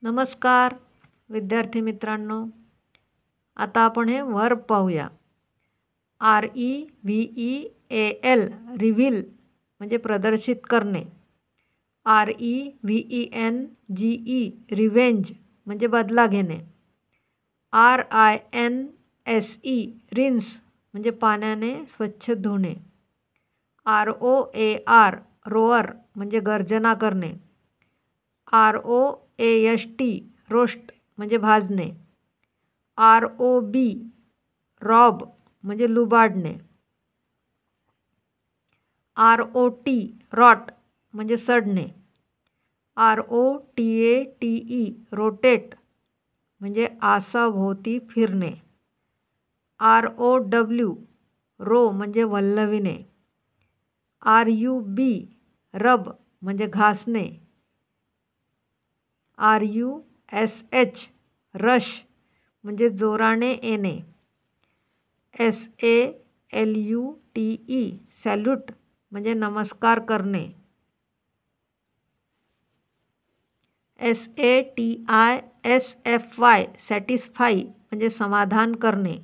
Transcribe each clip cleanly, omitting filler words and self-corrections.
नमस्कार विद्यार्थी मित्रांनो, आता आपण हे वर्ब पाहूया. REVEAL रिव्हील म्हणजे प्रदर्शित करणे. REVENGE रिव्हेंज म्हणजे बदला घेणे. RINSE रिन्स म्हणजे पाण्याने स्वच्छ धुणे. ROAR रोअर म्हणजे गर्जना करणे. ROAST रोस्ट म्हणजे भाजणे. ROB रॉब म्हणजे लुबाडणे. ROT रॉट म्हणजे सडणे. ROTATE रोटेट म्हणजे आसाभोवती फिरणे. ROW रो म्हणजे वल्हविणे. RUB रब म्हणजे घासणे. RUSH रश म्हणजे जोराने येणे. SALUTE सॅल्यूट म्हणजे नमस्कार करणे. SATISFY सॅटिस्फाई म्हणजे समाधान करणे.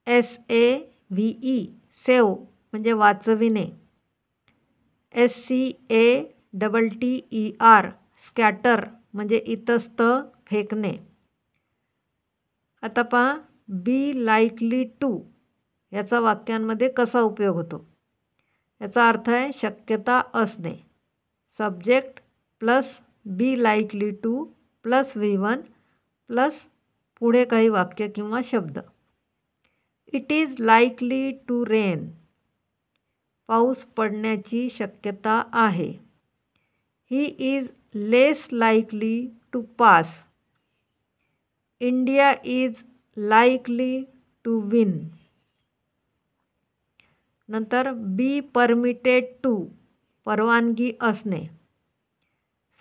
SAVE सेव म्हणजे वाचविणे. SCATTER स्कॅटर म्हणजे इतस्त फेकणे. आता पहा, बी लाईकली टू याचा वाक्यांमध्ये कसा उपयोग होतो. याचा अर्थ आहे शक्यता असणे. Subject plus be likely to plus V1 plus पुढे काही वाक्य किंवा शब्द. It is likely to rain पाऊस पडण्याची शक्यता आहे. He is less likely to pass. India is likely to win. नंतर बी परमिटेड टू परवानगी असणे.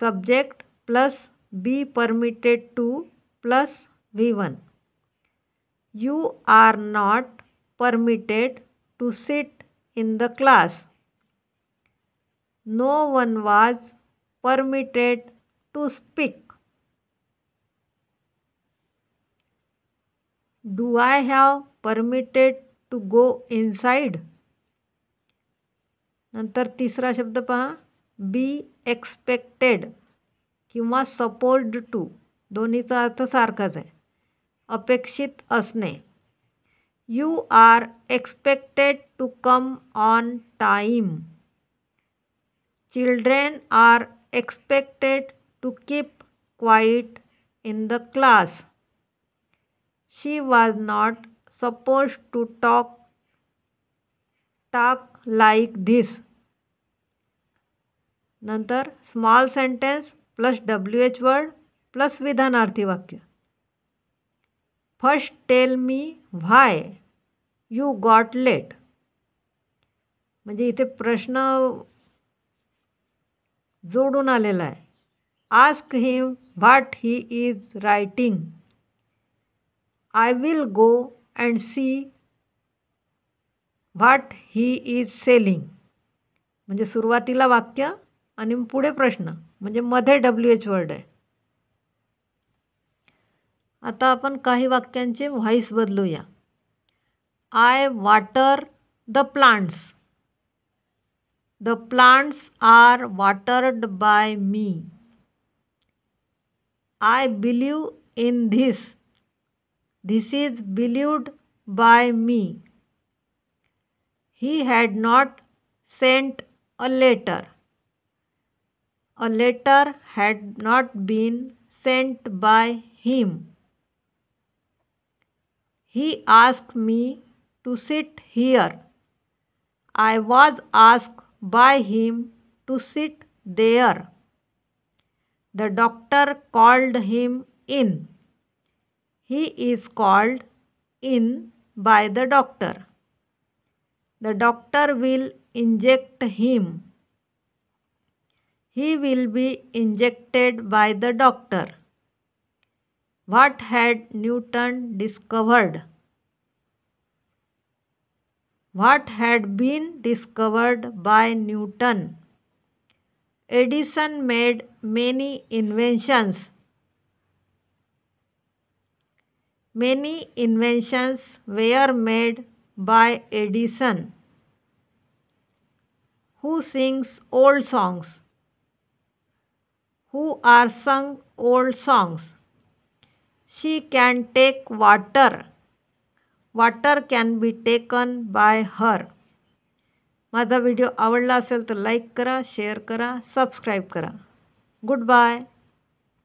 Subject plus be permitted to plus V1. You are not permitted to sit in the class. No one was permitted to speak. Do I have permitted to go inside. नंतर तिसरा शब्द पहा, be expected किंवा supposed to दोन्हीचा अर्थ सारखाच आहे. अपेक्षित असणे. You are expected to come on time. Children are expected to keep quiet in the class. She was not supposed to talk like this. नंतर small sentence plus WH word plus विधानार्थी वाक्य. First tell me why you got late. म्हणजे इथे प्रश्न जोडून आलेला आहे. Ask him what he is writing. I will go and see what he is selling. म्हणजे सुरुवातीला वाक्य आणि पुढे प्रश्न म्हणजे मध्ये WH वर्ड आहे. आता आपण काही वाक्यांचे व्हॉइस बदलूया. I water the plants. The plants are watered by me. I believe in this. This is believed by me. He had not sent a letter. A letter had not been sent by him. He asked me to sit here. I was asked by him to sit there. The doctor called him in. He is called in by the doctor. The doctor will inject him. He will be injected by the doctor. What had Newton discovered? What had been discovered by Newton? Edison made many inventions. Many inventions were made by Edison, who sings old songs, who are sung old songs. She can take water. Water can be taken by her. माझा video आवडला असेल तर like करा, share करा, subscribe करा. Good bye.